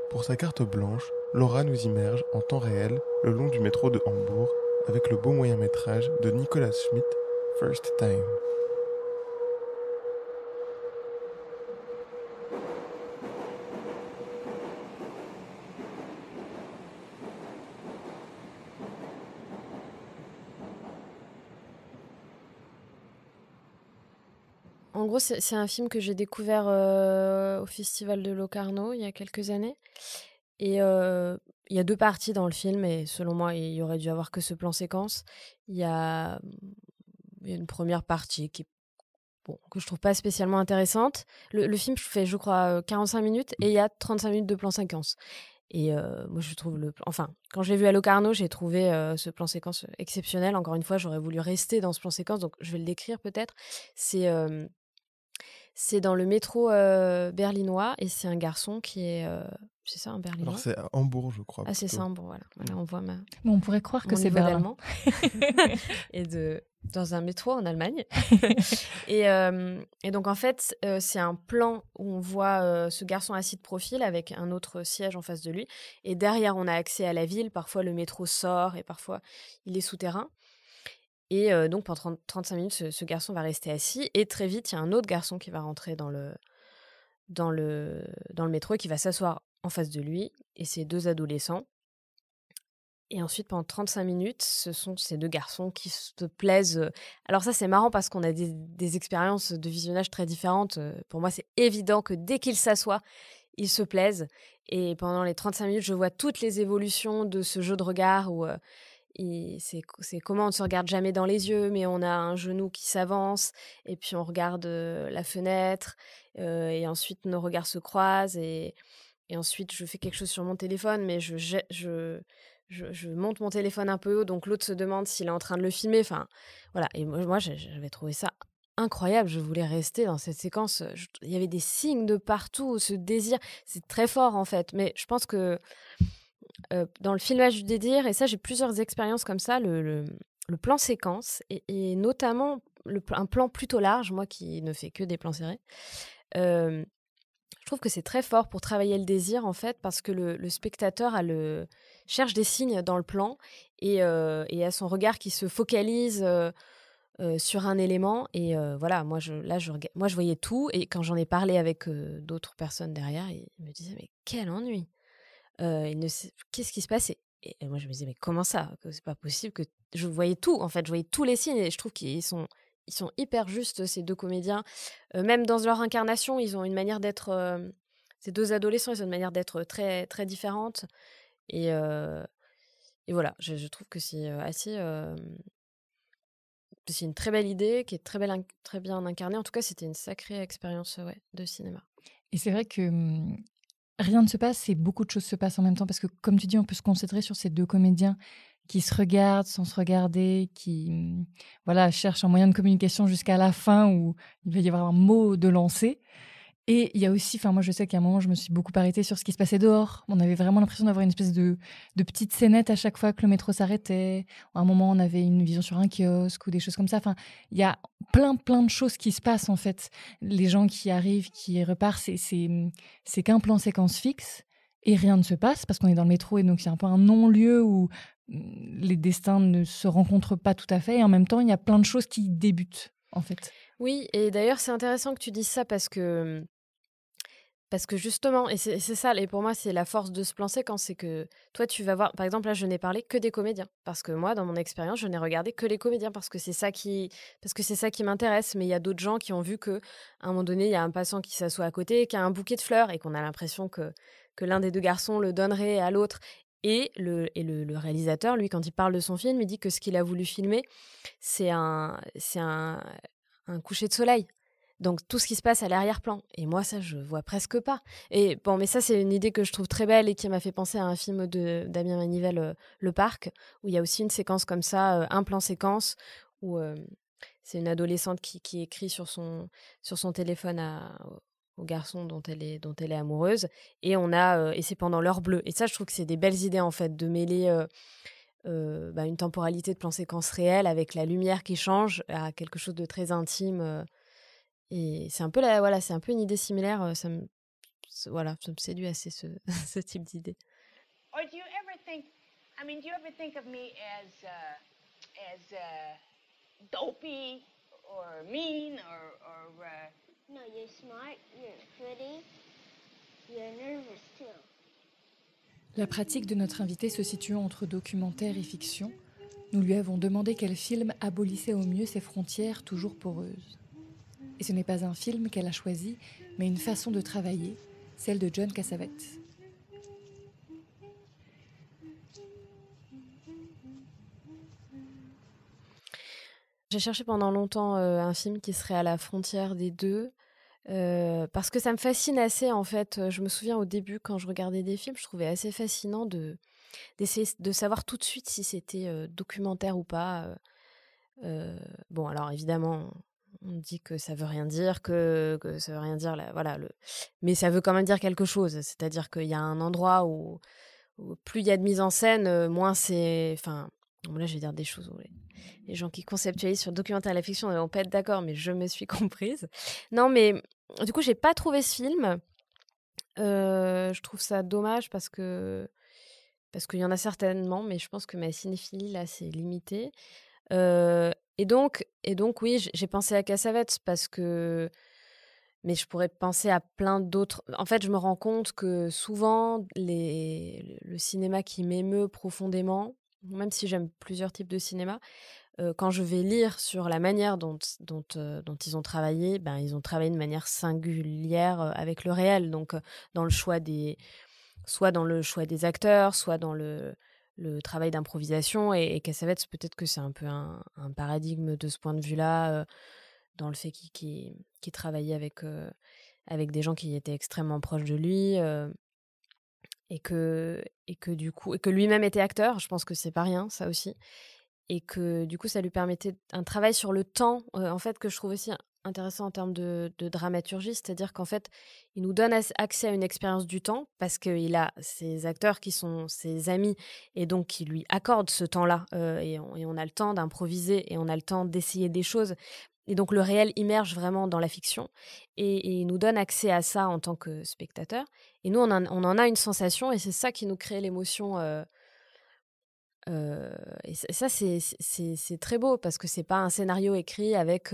Pour sa carte blanche, Laura nous immerge en temps réel le long du métro de Hambourg avec le beau moyen-métrage de Nicolas Schmidt, First Time. En gros, c'est un film que j'ai découvert au Festival de Locarno il y a quelques années. Et il y a deux parties dans le film, et selon moi, il y aurait dû avoir que ce plan séquence. Il y a, il y a une première partie que je trouve pas spécialement intéressante. Le film fait, je crois, 45 minutes et il y a 35 minutes de plan séquence. Et moi, je trouve enfin, quand je l'ai vu à Locarno, j'ai trouvé ce plan séquence exceptionnel. Encore une fois, j'aurais voulu rester dans ce plan séquence, donc je vais le décrire peut-être. C'est dans le métro berlinois et c'est un garçon qui est... c'est ça, un berlinois? Alors c'est à Hambourg, je crois. Ah, c'est plutôt. ça, bon, voilà. Voilà, on voit Mais on pourrait croire que mon c'est niveau Berlin. d'allemand. Et dans un métro en Allemagne. Et donc, en fait, c'est un plan où on voit ce garçon assis de profil avec un autre siège en face de lui. Et derrière, on a accès à la ville. Parfois, le métro sort et parfois, il est souterrain. Et donc, pendant 35 minutes, ce garçon va rester assis. Et très vite, il y a un autre garçon qui va rentrer dans le métro et qui va s'asseoir en face de lui. Et c'est deux adolescents. Et ensuite, pendant 35 minutes, ce sont ces deux garçons qui se plaisent. Alors ça, c'est marrant parce qu'on a des expériences de visionnage très différentes. Pour moi, c'est évident que dès qu'ils s'assoient, ils se plaisent. Et pendant les 35 minutes, je vois toutes les évolutions de ce jeu de regard où c'est comment on ne se regarde jamais dans les yeux, mais on a un genou qui s'avance, et puis on regarde la fenêtre, et ensuite nos regards se croisent, et ensuite je fais quelque chose sur mon téléphone, mais je monte mon téléphone un peu haut, donc l'autre se demande s'il est en train de le filmer. Enfin, voilà. Et moi j'avais trouvé ça incroyable. Je voulais rester dans cette séquence. Il y avait des signes de partout, ce désir. C'est très fort, en fait. Mais je pense que dans le filmage du désir, et ça, j'ai plusieurs expériences comme ça, le plan séquence, et notamment un plan plutôt large, moi qui ne fais que des plans serrés, je trouve que c'est très fort pour travailler le désir, en fait, parce que le spectateur cherche des signes dans le plan et a son regard qui se focalise sur un élément. Et voilà, moi je voyais tout. Et quand j'en ai parlé avec d'autres personnes derrière, ils me disaient: «Mais quel ennui! Qu'est-ce qui se passait?» Et moi je me disais: «Mais comment ça? Que c'est pas possible que...» Je voyais tout, en fait, je voyais tous les signes et je trouve qu'ils sont hyper justes, ces deux comédiens. Même dans leur incarnation, ils ont une manière d'être... ces 2 adolescents, ils ont une manière d'être très, très différente et voilà, je trouve que c'est, assez, c'est une très belle idée qui est très bien incarnée. En tout cas, c'était une sacrée expérience, ouais, de cinéma. Et c'est vrai que rien ne se passe et beaucoup de choses se passent en même temps parce que, comme tu dis, on peut se concentrer sur ces 2 comédiens qui se regardent sans se regarder, qui, voilà, cherchent un moyen de communication jusqu'à la fin où il va y avoir un mot de lancé. Et il y a aussi, enfin moi je sais qu'à un moment je me suis beaucoup arrêtée sur ce qui se passait dehors. On avait vraiment l'impression d'avoir une espèce de petite scénette à chaque fois que le métro s'arrêtait. À un moment on avait une vision sur un kiosque ou des choses comme ça. Enfin, il y a plein de choses qui se passent en fait. Les gens qui arrivent, qui repartent, c'est qu'un plan séquence fixe et rien ne se passe parce qu'on est dans le métro et donc c'est un peu un non-lieu où les destins ne se rencontrent pas tout à fait et en même temps il y a plein de choses qui débutent en fait. Oui et d'ailleurs, c'est intéressant que tu dises ça parce que justement et c'est ça et pour moi, c'est la force de ce plan séquence, c'est que toi, tu vas voir par exemple, là, je n'ai parlé que des comédiens. Parce que moi, dans mon expérience, je n'ai regardé que les comédiens parce que c'est ça qui m'intéresse. Mais il y a d'autres gens qui ont vu qu'à un moment donné, il y a un passant qui s'assoit à côté, qui a un bouquet de fleurs et qu'on a l'impression que l'un des 2 garçons le donnerait à l'autre et le réalisateur, lui, quand il parle de son film, il dit que ce qu'il a voulu filmer, c'est un coucher de soleil. Donc tout ce qui se passe à l'arrière-plan. Et moi, ça, je vois presque pas. Et bon, mais ça, c'est une idée que je trouve très belle et qui m'a fait penser à un film de Damien Manivelle, Le Parc, où il y a aussi une séquence comme ça, un plan séquence, où c'est une adolescente qui écrit sur son téléphone au garçon dont elle est amoureuse. Et et c'est pendant l'heure bleue. Et ça, je trouve que c'est des belles idées, en fait, de mêler une temporalité de plan séquence réelle avec la lumière qui change à quelque chose de très intime. Et c'est un peu c'est un peu une idée similaire, ça me séduit assez ce ce type d'idée. Or do you ever think, do you ever think of me as dopey or mean or No, you're smart, you're pretty, you're nervous too. La pratique de notre invité se situant entre documentaire et fiction, nous lui avons demandé quel film abolissait au mieux ces frontières toujours poreuses. Et ce n'est pas un film qu'elle a choisi, mais une façon de travailler, celle de John Cassavetes. J'ai cherché pendant longtemps, un film qui serait à la frontière des 2, parce que ça me fascine assez en fait, je me souviens au début quand je regardais des films, je trouvais assez fascinant d'essayer de savoir tout de suite si c'était, documentaire ou pas. Bon alors évidemment, on dit que ça veut rien dire, que ça veut rien dire là, voilà mais ça veut quand même dire quelque chose. C'est-à-dire qu'il y a un endroit où plus il y a de mise en scène, moins c'est enfin, bon là je vais dire des choses où les gens qui conceptualisent sur le documentaire et la fiction ne vont pas être d'accord, mais je me suis comprise. Non mais du coup, j'ai pas trouvé ce film. Je trouve ça dommage parce qu'il y en a certainement, mais je pense que ma cinéphilie là, c'est limité. Et donc oui, j'ai pensé à Cassavetes mais je pourrais penser à plein d'autres. En fait, je me rends compte que souvent, le cinéma qui m'émeut profondément, même si j'aime plusieurs types de cinéma, quand je vais lire sur la manière dont ils ont travaillé, ben, ils ont travaillé de manière singulière avec le réel. Donc, soit dans le choix des acteurs, soit dans le travail d'improvisation. Et Cassavetes, peut-être que c'est un peu un paradigme de ce point de vue-là, dans le fait qu'il travaillait avec des gens qui étaient extrêmement proches de lui, et que du coup, et que lui-même était acteur. Je pense que c'est pas rien, ça aussi. Et que du coup, ça lui permettait un travail sur le temps, en fait, que je trouve aussi intéressant en termes de dramaturgie. C'est-à-dire qu'en fait, il nous donne accès à une expérience du temps parce qu'il a ses acteurs qui sont ses amis et donc qui lui accordent ce temps-là. Et on a le temps d'improviser et on a le temps d'essayer des choses. Et donc, le réel immerge vraiment dans la fiction et il nous donne accès à ça en tant que spectateur. Et nous, on en a une sensation et c'est ça qui nous crée l'émotion. Et ça, c'est très beau parce que c'est pas un scénario écrit avec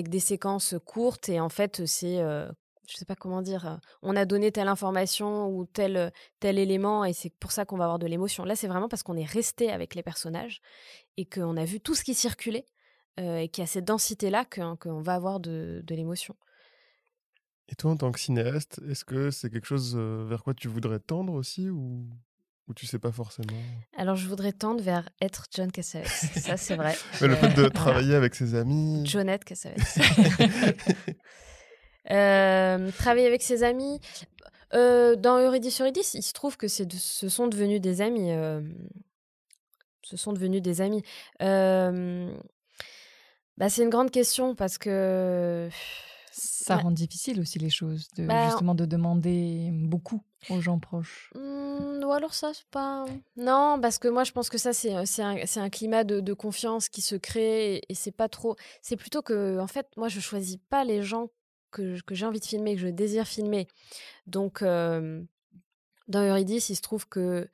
des séquences courtes et en fait, je sais pas comment dire, on a donné telle information ou tel élément et c'est pour ça qu'on va avoir de l'émotion. Là, c'est vraiment parce qu'on est resté avec les personnages et qu'on a vu tout ce qui circulait et qu'il y a cette densité-là qu'on va avoir de l'émotion. Et toi, en tant que cinéaste, est-ce que c'est quelque chose vers quoi tu voudrais tendre aussi ou tu sais pas forcément? Alors, je voudrais tendre vers être John Cassavetes. Ça, c'est vrai. Mais le fait de Voilà. travailler avec ses amis. Johnette Cassavetes. Travailler avec ses amis. Dans Eurydice, Eurydice, il se trouve que ce sont devenus des amis. Ce sont devenus des amis. C'est une grande question parce que Ça rend difficile aussi les choses, bah, justement de demander beaucoup aux gens proches. ou alors ça, c'est pas... Non, parce que moi, je pense que ça, c'est un climat de confiance qui se crée et c'est pas trop... C'est plutôt que, en fait, moi, je choisis pas les gens que j'ai envie de filmer, que je désire filmer. Donc, dans Eurydice, il se trouve que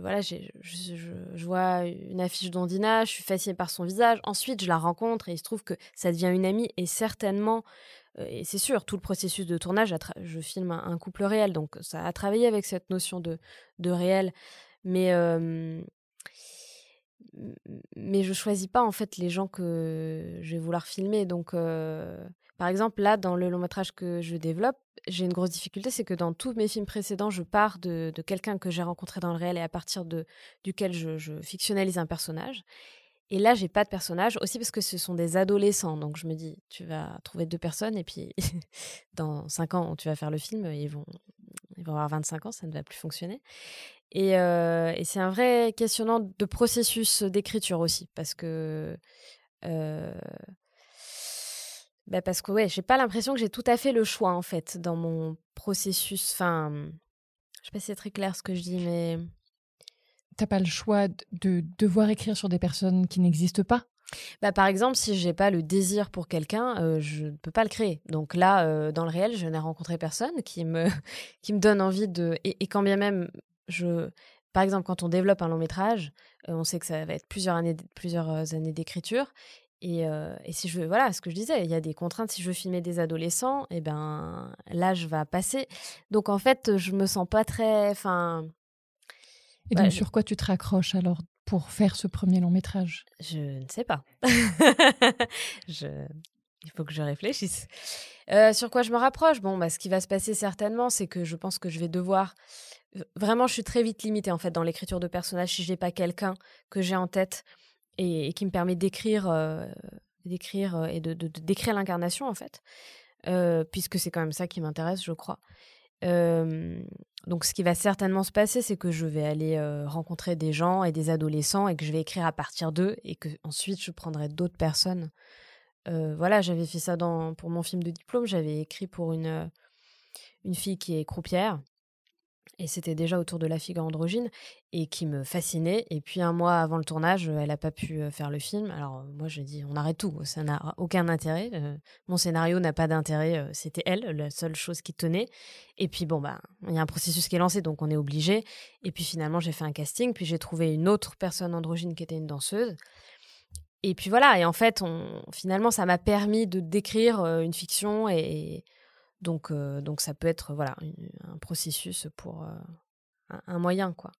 voilà, je vois une affiche d'Ondina, je suis fascinée par son visage. Ensuite, je la rencontre et il se trouve que ça devient une amie. Et certainement, et c'est sûr, tout le processus de tournage, je filme un couple réel. Donc, ça a travaillé avec cette notion de réel. Mais, mais je choisis pas, en fait, les gens que je vais vouloir filmer. Donc, par exemple, là, dans le long métrage que je développe, j'ai une grosse difficulté, c'est que dans tous mes films précédents, je pars de quelqu'un que j'ai rencontré dans le réel et à partir duquel je fictionnalise un personnage. Et là, j'ai pas de personnage, aussi parce que ce sont des adolescents. Donc je me dis, tu vas trouver 2 personnes et puis dans 5 ans, tu vas faire le film, ils vont avoir 25 ans, ça ne va plus fonctionner. Et c'est un vrai questionnant de processus d'écriture aussi parce que, heu parce que ouais, j'ai pas l'impression que j'ai tout à fait le choix, en fait, dans mon processus. Enfin, je sais pas si c'est très clair ce que je dis, mais T'as pas le choix de devoir écrire sur des personnes qui n'existent pas? par exemple, si j'ai pas le désir pour quelqu'un, je ne peux pas le créer. Donc là, dans le réel, je n'ai rencontré personne qui me qui me donne envie de et quand bien même par exemple, quand on développe un long métrage, on sait que ça va être plusieurs années d'écriture et si je veux voilà, ce que je disais, il y a des contraintes. Si je veux filmer des adolescents et ben, l'âge va passer. Donc en fait, je me sens pas très enfin, Et ouais, donc sur quoi tu te raccroches alors pour faire ce premier long métrage? je ne sais pas. Je Il faut que je réfléchisse. Sur quoi je me rapproche? Bon, ce qui va se passer certainement, c'est que je pense que je vais devoir vraiment, je suis très vite limitée, en fait, dans l'écriture de personnages si j'ai pas quelqu'un que j'ai en tête et qui me permet d'écrire, et de décrire l'incarnation, en fait, puisque c'est quand même ça qui m'intéresse, je crois. Hem, donc ce qui va certainement se passer, c'est que je vais aller, rencontrer des gens et des adolescents et que je vais écrire à partir d'eux et que ensuite je prendrai d'autres personnes. Voilà, j'avais fait ça pour mon film de diplôme, j'avais écrit pour une fille qui est croupière et c'était déjà autour de la figure androgyne et qui me fascinait et puis un mois avant le tournage, elle a pas pu, faire le film. Alors, moi j'ai dit: «On arrête tout, ça n'a aucun intérêt, mon scénario n'a pas d'intérêt», c'était elle, la seule chose qui tenait et puis bon, il y a un processus qui est lancé donc on est obligé et puis finalement j'ai fait un casting, puis j'ai trouvé une autre personne androgyne qui était une danseuse et puis voilà et en fait, finalement, ça m'a permis de décrire, une fiction et donc ça peut être, voilà, un processus pour, un moyen, quoi.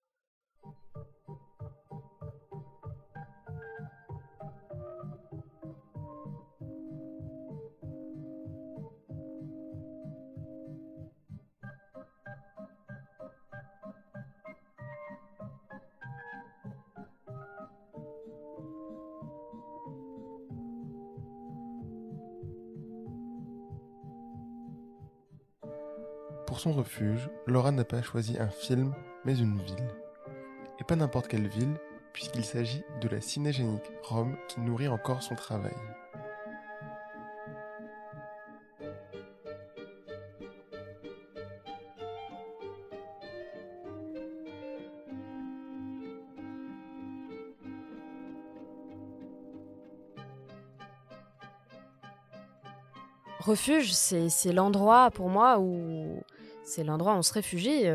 Pour son refuge, Laura n'a pas choisi un film, mais une ville. Et pas n'importe quelle ville, puisqu'il s'agit de la cinégénique Rome qui nourrit encore son travail. Refuge, c'est l'endroit pour moi où c'est l'endroit où on se réfugie,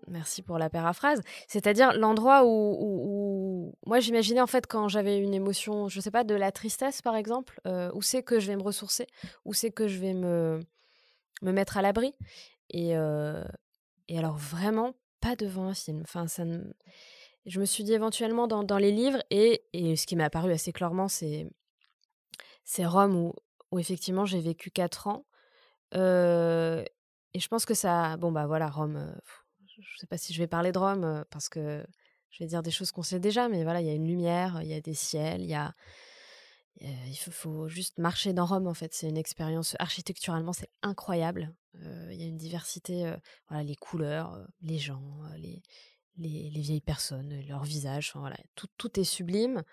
merci pour la paraphrase. C'est-à-dire l'endroit où moi j'imaginais en fait quand j'avais une émotion, je sais pas, de la tristesse par exemple, où c'est que je vais me ressourcer, où c'est que je vais me mettre à l'abri et heu et alors vraiment pas devant un film. Enfin ça ne je me suis dit éventuellement dans les livres et ce qui m'est apparu assez clairement c'est Rome où effectivement j'ai vécu 4 ans. Et je pense que ça... Bon, bah voilà, Rome, je ne sais pas si je vais parler de Rome, parce que je vais dire des choses qu'on sait déjà, mais voilà, il y a une lumière, il y a des ciels, il faut juste marcher dans Rome, en fait. C'est une expérience, architecturalement, c'est incroyable. Il y a une diversité, voilà, les couleurs, les gens, les vieilles personnes, leurs visages, enfin, voilà, tout est sublime.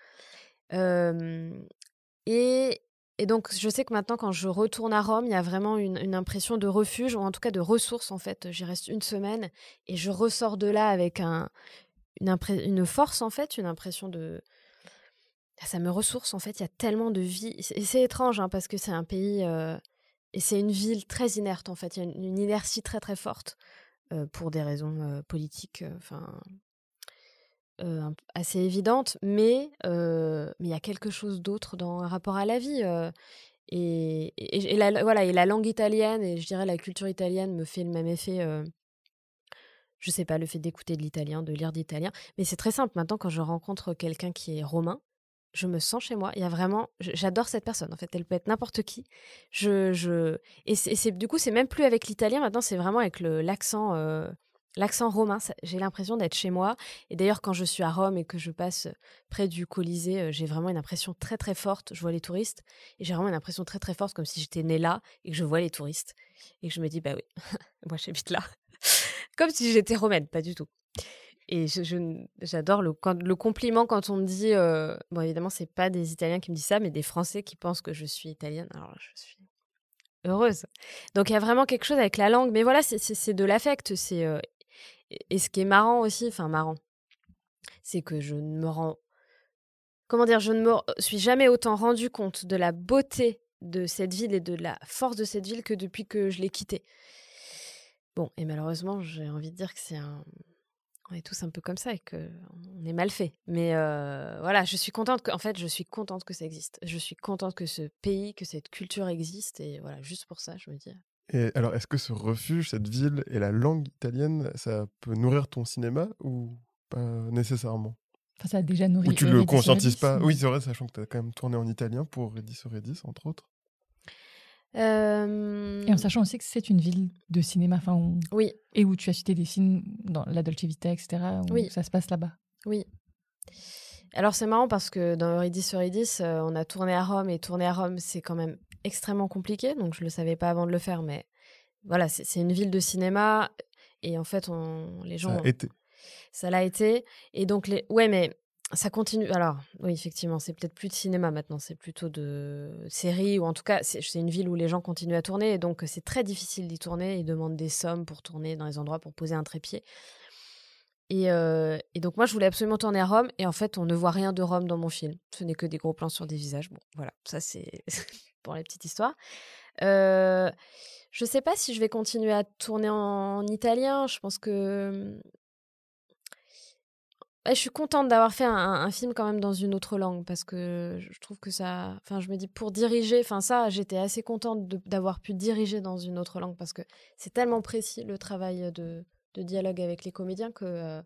Euh, et, et donc, je sais que maintenant, quand je retourne à Rome, il y a vraiment une impression de refuge, ou en tout cas de ressources, en fait. J'y reste une semaine et je ressors de là avec une force, en fait, une impression de... Ça me ressource, en fait. Il y a tellement de vie. Et c'est étrange, hein, parce que c'est un pays... et c'est une ville très inerte, en fait. Il y a une inertie très, très forte, pour des raisons politiques, assez évidentes. Mais il y a quelque chose d'autre dans un rapport à la vie. Voilà, et la langue italienne, et je dirais la culture italienne me fait le même effet. Je sais pas, le fait d'écouter de l'italien, de lire d'italien. Mais c'est très simple. Maintenant, quand je rencontre quelqu'un qui est romain, je me sens chez moi. Il y a vraiment... J'adore cette personne, en fait. Elle peut être n'importe qui. Du coup, c'est même plus avec l'italien. Maintenant, c'est vraiment avec l'accent romain. J'ai l'impression d'être chez moi. Et d'ailleurs, quand je suis à Rome et que je passe près du Colisée, j'ai vraiment une impression très, très forte. Je vois les touristes. Et j'ai vraiment une impression très, très forte, comme si j'étais née là et que je vois les touristes. Et que je me dis, bah oui, moi, j'habite là. Comme si j'étais romaine, pas du tout. Et j'adore le compliment quand on me dit... bon, évidemment, c'est pas des Italiens qui me disent ça, mais des Français qui pensent que je suis italienne. Alors, je suis heureuse. Donc, il y a vraiment quelque chose avec la langue. Mais voilà, c'est de l'affect. Et ce qui est marrant aussi, enfin marrant, c'est que je ne me rends... Comment dire, je ne me suis jamais autant rendu compte de la beauté de cette ville et de la force de cette ville que depuis que je l'ai quittée. Bon, et malheureusement, j'ai envie de dire que on est tous un peu comme ça et qu'on est mal fait. Mais voilà, je suis contente que ça existe. Je suis contente que ce pays, que cette culture existe. Et voilà, juste pour ça, je me dis... Et alors, est-ce que ce refuge, cette ville et la langue italienne, ça peut nourrir ton cinéma ou pas nécessairement? Enfin, ça a déjà nourri Ou tu le Eurydice conscientises Eurydice, pas? mais- Oui, c'est vrai, sachant que tu as quand même tourné en italien pour Eurydice Eurydice, entre autres. Et en sachant aussi que c'est une ville de cinéma, enfin, Oui, et où tu as cité des films dans La Dolce Vita, etc., où Oui. ça se passe là-bas. oui. Alors, c'est marrant parce que dans Eurydice Eurydice, on a tourné à Rome. Et tourner à Rome, c'est quand même extrêmement compliqué. Donc, je le savais pas avant de le faire. Mais voilà, c'est une ville de cinéma. Et en fait, les gens... Ça a été. Ça l'a été. Et donc, ouais, mais ça continue. Alors, oui, effectivement, c'est peut-être plus de cinéma maintenant, c'est plutôt de séries, ou en tout cas, c'est une ville où les gens continuent à tourner, et donc c'est très difficile d'y tourner. Ils demandent des sommes pour tourner dans les endroits, pour poser un trépied. Et donc, moi, je voulais absolument tourner à Rome, et en fait, on ne voit rien de Rome dans mon film. Ce n'est que des gros plans sur des visages. Bon, voilà, ça, c'est pour la petite histoire. Je sais pas si je vais continuer à tourner en italien. Je pense que... je suis contente d'avoir fait un film quand même dans une autre langue, parce que je trouve que ça... Enfin, je me dis, pour diriger... Enfin, ça, j'étais assez contente d'avoir pu diriger dans une autre langue, parce que c'est tellement précis, le travail de dialogue avec les comédiens, que...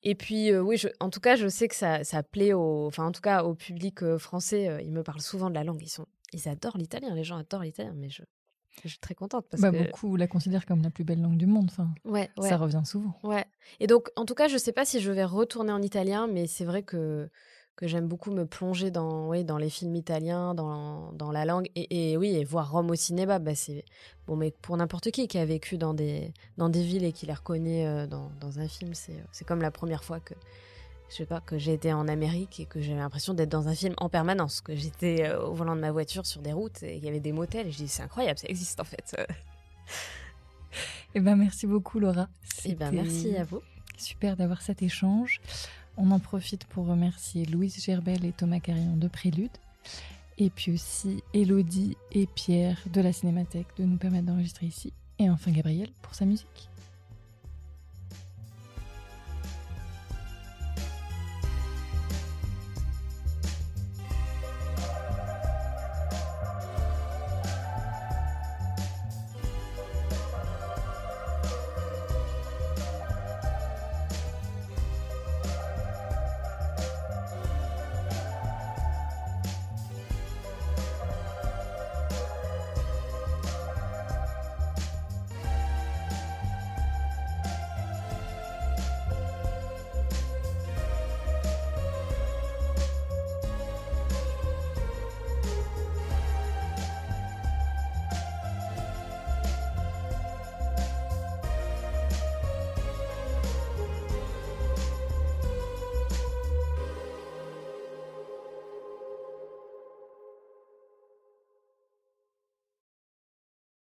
Et puis, oui, en tout cas, je sais que ça plaît enfin, en tout cas, au public français. Ils me parlent souvent de la langue. Ils adorent l'italien, les gens adorent l'italien, mais je suis très contente, parce que... Beaucoup la considèrent comme la plus belle langue du monde. Enfin, Ouais. ça revient souvent. Ouais. Et donc, en tout cas, je sais pas si je vais retourner en italien, mais c'est vrai que j'aime beaucoup me plonger dans les films italiens, dans la langue. Et oui, et voir Rome au cinéma, bah c'est... Bon, mais pour n'importe qui a vécu dans des villes et qui les reconnaît dans un film, c'est comme la première fois que, je sais pas, que j'ai été en Amérique et que j'avais l'impression d'être dans un film en permanence, que j'étais au volant de ma voiture sur des routes et il y avait des motels, et je dis, c'est incroyable, ça existe en fait. Eh ben, merci beaucoup, Laura. Et ben, merci à vous. Super d'avoir cet échange. On en profite pour remercier Louise Gerbel et Thomas Carillon de Prélude. Et puis aussi Élodie et Pierre de la Cinémathèque de nous permettre d'enregistrer ici. Et enfin Gabriel pour sa musique.